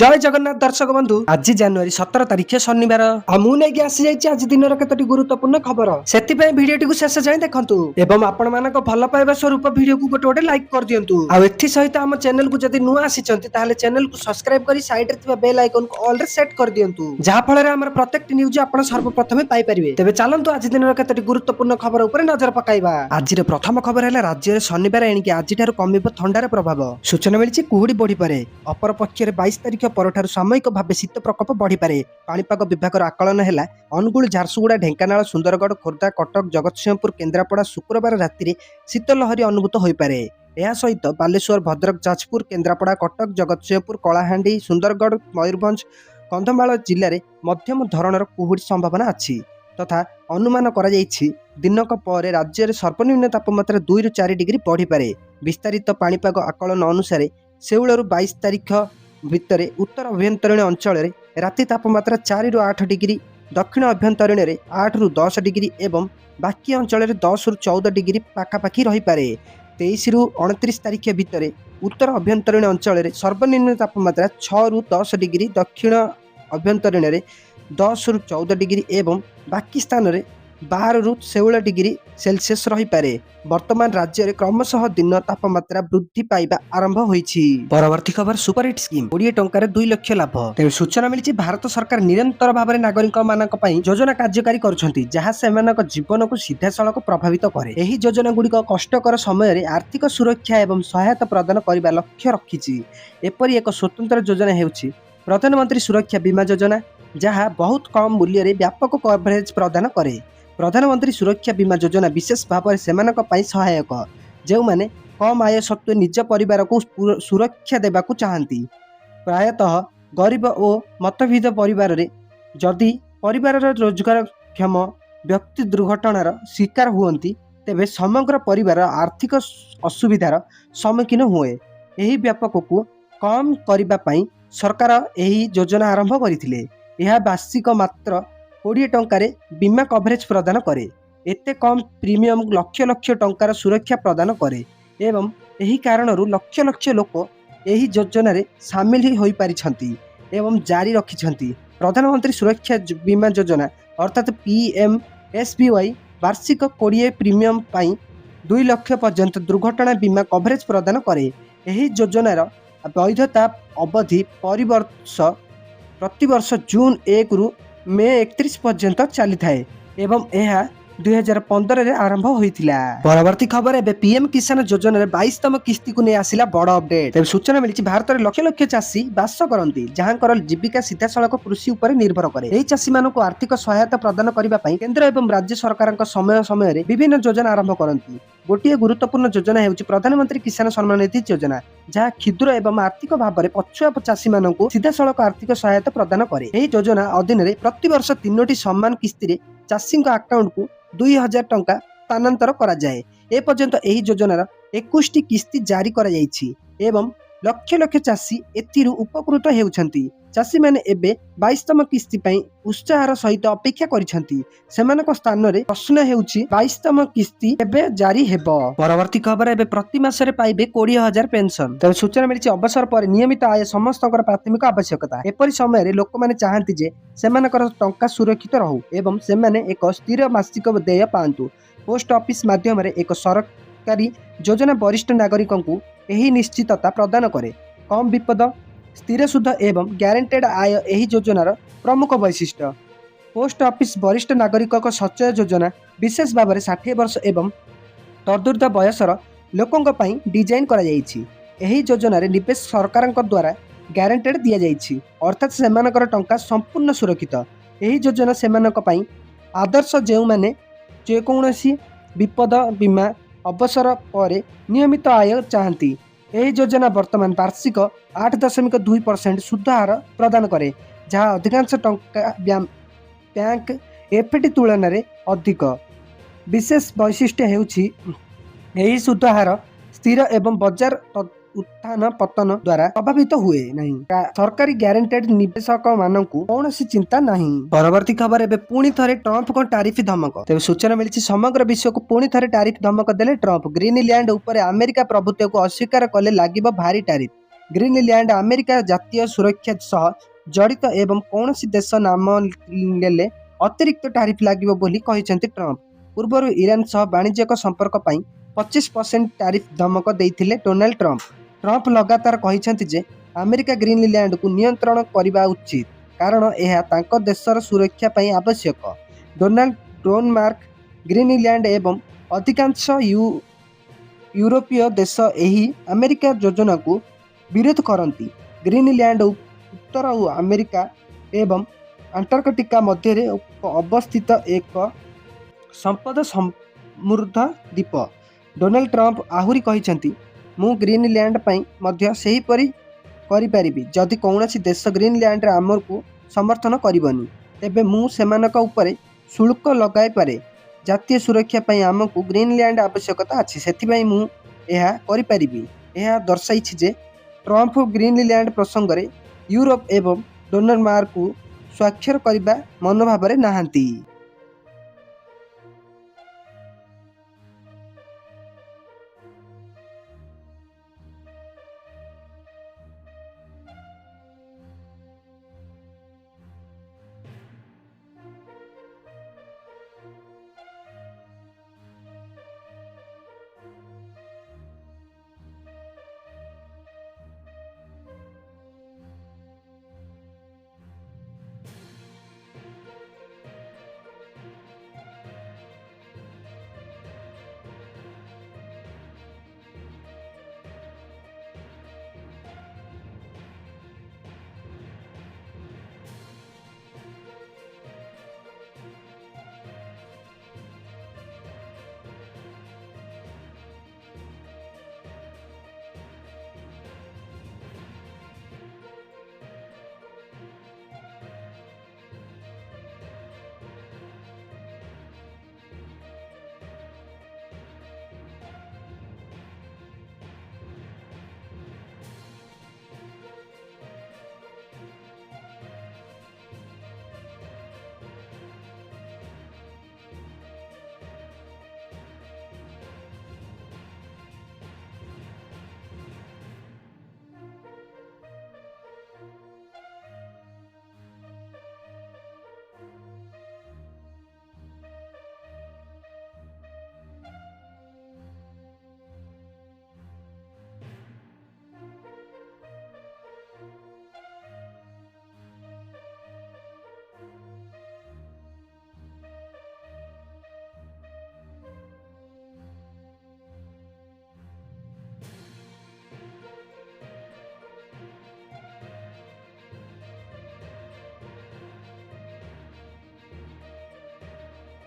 जय जगन्नाथ दर्शक बंधु आज जनवरी 17 तारिख शनिवार आज दिन केतोटी गुरुत्वपूर्ण खबर से भिडियो को शेष जाए देखंतु एवं आपण मानक भल पाइबा स्वरूप भिडियो को गोटे गोटे लाइक कर दियंतु आ एथि सहित हम चैनल को जदि नुआ आसीचंती ताले चैनल को सब्सक्राइब करी साइड रे थिबा बेल आइकन को ऑल रे सेट कर दियंतु जहा फल रे हमर प्रत्येक न्यूज आपण सर्वप्रथम पाई परिबे। तेबे चलंतु आज दिन केतोटी गुरुत्वपूर्ण खबर ऊपर नजर पकाइबा। आज रे प्रथम खबर है राज्य रे शनिवार एणिके आज ठार कमिबो ठंडार प्रभाव सूचना मिली कुहुडी बढ़ी पारे अपर पक्ष 22 तारिख परठारु सामयिक भाव शीत प्रकोप बढ़ी पारे। पाणीपाग विभाग आकलन है अनुगुल झारसुगुड़ा ढेंकानाल सुंदरगढ़ खोर्धा कटक जगतसिंहपुर केन्द्रापड़ा शुक्रवार राति में शीत लहरी अनुभूत हो पारे। यह सहित बालेश्वर भद्रक जाजपुर केन्द्रापड़ा कटक जगतसिंहपुर कलाहांडी सुंदरगढ़ मयूरभंज कंधमाल जिले में मध्यम धरणर कुहुड़ी संभावना अच्छी तथा अनुमान करा दिनक पर राज्य में सर्वनिम्न तापमात्रा 2 ରୁ 4 डिग्री बढ़ी पारे। विस्तारित पाणीपाग आकलन अनुसार 16 ରୁ 22 तारिख भितर उत्तर अभ्यंतरीण अंचल में राति तापमात्रा 4 ରୁ 8 डिग्री दक्षिण अभ्यंतरीण में 8 ରୁ 10 डिग्री एवं बाकी अंचल में 10 ରୁ 14 डिग्री पाखापाखि रही पारे। 23 ରୁ 29 तारिख भितर उत्तर अभ्यंतरीण अंचल में सर्वनिम्न तापमात्रा 6 ରୁ 10 डिग्री दक्षिण अभ्यंतरीण में 10 ରୁ 14 डिग्री एवं बाकी स्थान में 12 ରୁ 16 डिग्री सेल्सियस रही पारे। वर्तमान राज्य में क्रमशः दिन तापमात्रा वृद्धि पाइबा आरंभ होईछि। परवर्ती खबर सुपरहिट स्कीम 20 टंकार 2 लाख लाभ। तेज सूचना मिली भारत सरकार निरंतर भाव में नागरिक मानक पई योजना कार्यकारी करुछंती जहाँ सेमानक जीवन को सीधा सड़क प्रभावित करे। एही योजना गुड़िक कष्टकर समय रे आर्थिक सुरक्षा एवं सहायता प्रदान करबा लक्ष्य रखिछि। एपरि एक स्वतंत्र योजना हेउछि प्रधानमंत्री सुरक्षा बीमा योजना जहाँ बहुत कम मूल्य रे व्यापक कवरेज प्रदान करे। प्रधानमंत्री सुरक्षा बीमा योजना विशेष भाव में सेमानक पई सहायक जो माने कम आय सत्वे निज परिवार को सुरक्षा देबाकू चाहती। प्रायतः गरीब और मतभेद परिवार रे जदि परिवार रोजगार क्षम व्यक्ति दुर्घटनार शिकार हुअंती तेबे समग्र परिवार आर्थिक असुविधार सम्मुखीन हुए। एही व्यापक को कम करबा पई सरकार एही योजना आरंभ करथिले। यह वार्षिक मात्र 20 टंकार बीमा कवरेज प्रदान करे। एते कम प्रीमियम लक्ष लक्ष टंकार सुरक्षा प्रदान करे एवं एही कारणरू लक्ष लक्ष लोक एही योजना रे शामिल होई पारिछंती एवं जारी रखिछंती। प्रधानमंत्री सुरक्षा बीमा योजना अर्थात PMSBY वार्षिक 20 प्रीमियम पाई 2 लाख पर्यंत दुर्घटना बीमा कवरेज प्रदान करे। एही योजनार वैधता अवधि प्रतिवर्ष जून 1 ରୁ मे 31 पर्यंत चली थाए एवं यह 2015 रे आरंभ होइथिला। परवर्ती खबर है पीएम किसान योजना रे 22तम किस्ती को नै आसिला बड़ अपडेट। तेज सूचना मिली भारत रे लक्ष लक्ष चाषी बास करती जहां जीविका सीधा सड़क कृषि उपर निर्भर करे। एही चाषी मानक आर्थिक सहायता प्रदान करबा पई केंद्र एवं राज्य सरकार समय समय रे विभिन्न योजना आरंभ करती। गोटे गुरुत्वपूर्ण योजना हेउची प्रधानमंत्री किसान सम्मान निधि योजना जहाँ क्षुद्र एवं आर्थिक भाव में पछुआ चाषी मानक सीधा सड़क आर्थिक सहायता प्रदान करे। एही योजना अधीन रे प्रति वर्ष 3टी सम्मान किस्ती रे चाषी अकाउंट को 2000 टंका स्थानांतर करा जाए। ए पर्यंत एही योजनार 21टी किस्ती जारी करा जाइछि एवं लक्ष लक्ष चाषी एथिरु उपकृत हेउछंती। चाषी माने एबे 22तम किस्ती पई उत्साहर सहित अपेक्षा करिछंती। सेमानक स्थान रे प्रश्न हेउछि 22तम किस्ती एबे जारी हेबो। परवर्ती खबर एबे प्रति मास रे पाइबे 20,000 पेंशन। तब सूचना मिलिछि अवसर पर नियमित आय समस्तकर प्राथमिक आवश्यकता। एपरि समय रे लोक माने चाहंती जे सेमानकर टंका सुरक्षित रहू एवं सेमाने एक स्थिर मासिक देय पांतु। पोस्ट ऑफिस माध्यम रे एक सरकारी योजना वरिष्ठ नागरिकों को यही निश्चितता प्रदान करे। कम विपद स्थिर सुध एवं ग्यारंटेड आय यही योजनार प्रमुख वैशिष्ट्य। पोस्ट ऑफिस वरिष्ठ नागरिक सचय योजना विशेष भाव में 60 वर्ष एवं तदूर्ध बयसर लोकों पई डिजाइन करा जाइछि। एही योजना रे निवेश सरकार द्वारा ग्यारंटेड दिया जाइछि अर्थात सेमानकर टंका संपूर्ण सुरक्षित। एही योजना सेमानक पई आदर्श जेउ माने जेकोसी विपद बीमा अवसर पर नियमित आय चाहती। यह योजना वर्तमान वार्षिक 8.2% सुध हार प्रदान करे जहाँ अधिकांश टंका बैंक एफडी तुलन में अधिक। विशेष वैशिष्ट्य हेउछि यही सुध हार स्थिर एवं बाजार उत्थान पतन द्वारा प्रभावित हुए नहीं। सरकारी ग्यारंटेड निवेशक मानकु कौनसी चिंता नहीं। परवर्ती खबर एबे पुणी थरे ट्रंप को टैरिफ धमक। तेज सूचना मिली समग्र विश्व को पुणी थरे टैरिफ धमक देले ट्रंप। ग्रीनलैंड उपर अमेरिका प्रभुत्व को अस्वीकार कले लागिबो भारी टैरिफ। ଗ୍ରୀନଲ୍ୟାଣ୍ଡ ଆମେରିକା ଜାତୀୟ ସୁରକ୍ଷା ସହ ଜଡ଼ିତ ଏବଂ କୌଣସି ଦେଶ ନାମ ନେଲେ ଅତିରିକ୍ତ ଟାରିଫ ଲାଗିବ ବୋଲି କହିଛନ୍ତି ଟ୍ରମ୍ପ। ପୂର୍ବରୁ ଇରାନ ସହ ବାଣିଜ୍ୟିକ ସମ୍ପର୍କ ପାଇଁ 25% ଟାରିଫ ଧମକ ଦେଇଥିଲେ ଡୋନାଲ୍ଡ ଟ୍ରମ୍ପ। ଟ୍ରମ୍ପ ଲଗାତାର କହିଛନ୍ତି ଯେ ଆମେରିକା ଗ୍ରୀନଲ୍ୟାଣ୍ଡକୁ ନିୟନ୍ତ୍ରଣ କରିବା ଉଚିତ କାରଣ ଏହା ତାଙ୍କ ଦେଶର ସୁରକ୍ଷା ପାଇଁ ଆବଶ୍ୟକ। ଡେନମାର୍କ, ଗ୍ରୀନଲ୍ୟାଣ୍ଡ ଏବଂ ଅଧିକାଂଶ ୟୁରୋପୀୟ ଦେଶ ଏହି ଆମେରିକା ଯୋଜନାକୁ ବିରୋଧ କରନ୍ତି। ଗ୍ରୀନଲ୍ୟାଣ୍ଡ ଉତ୍ତର ଆମେରିକା ଏବଂ ଆଣ୍ଟାର୍କଟିକା ମଧ୍ୟରେ ଅବସ୍ଥିତ ଏକ ସମ୍ପଦ ସମୃଦ୍ଧ ଦ୍ୱୀପ। ଡୋନାଲ୍ଡ ଟ୍ରମ୍ପ ଆହୁରି କହିଛନ୍ତି, ମୁଁ ଗ୍ରୀନଲ୍ୟାଣ୍ଡ ପାଇଁ ମଧ୍ୟ ସେହିପରି କରିପାରିବି। ଯଦି କୌଣସି ଦେଶ ଗ୍ରୀନଲ୍ୟାଣ୍ଡରେ ଆମକୁ ସମର୍ଥନ କରିବନି, ତେବେ ମୁଁ ସେମାନଙ୍କ ଉପରେ ଶୁଳ୍କ ଲଗାଇପାରେ। ଜାତୀୟ ସୁରକ୍ଷା ପାଇଁ ଆମକୁ ଗ୍ରୀନଲ୍ୟାଣ୍ଡ ଆବଶ୍ୟକତା ଅଛି, ସେଥିପାଇଁ ମୁଁ ଏହା କରିପାରିବି। ଏହା ଦର୍ଶାଇଛି ଯେ ଟ୍ରମ୍ପ ଗ୍ରୀନଲ୍ୟାଣ୍ଡ ପ୍ରସଙ୍ଗରେ ୟୁରୋପ ଏବଂ ଡେନମାର୍କକୁ ସ୍ୱାକ୍ଷର କରିବା ମନୋଭାବରେ ନାହାନ୍ତି।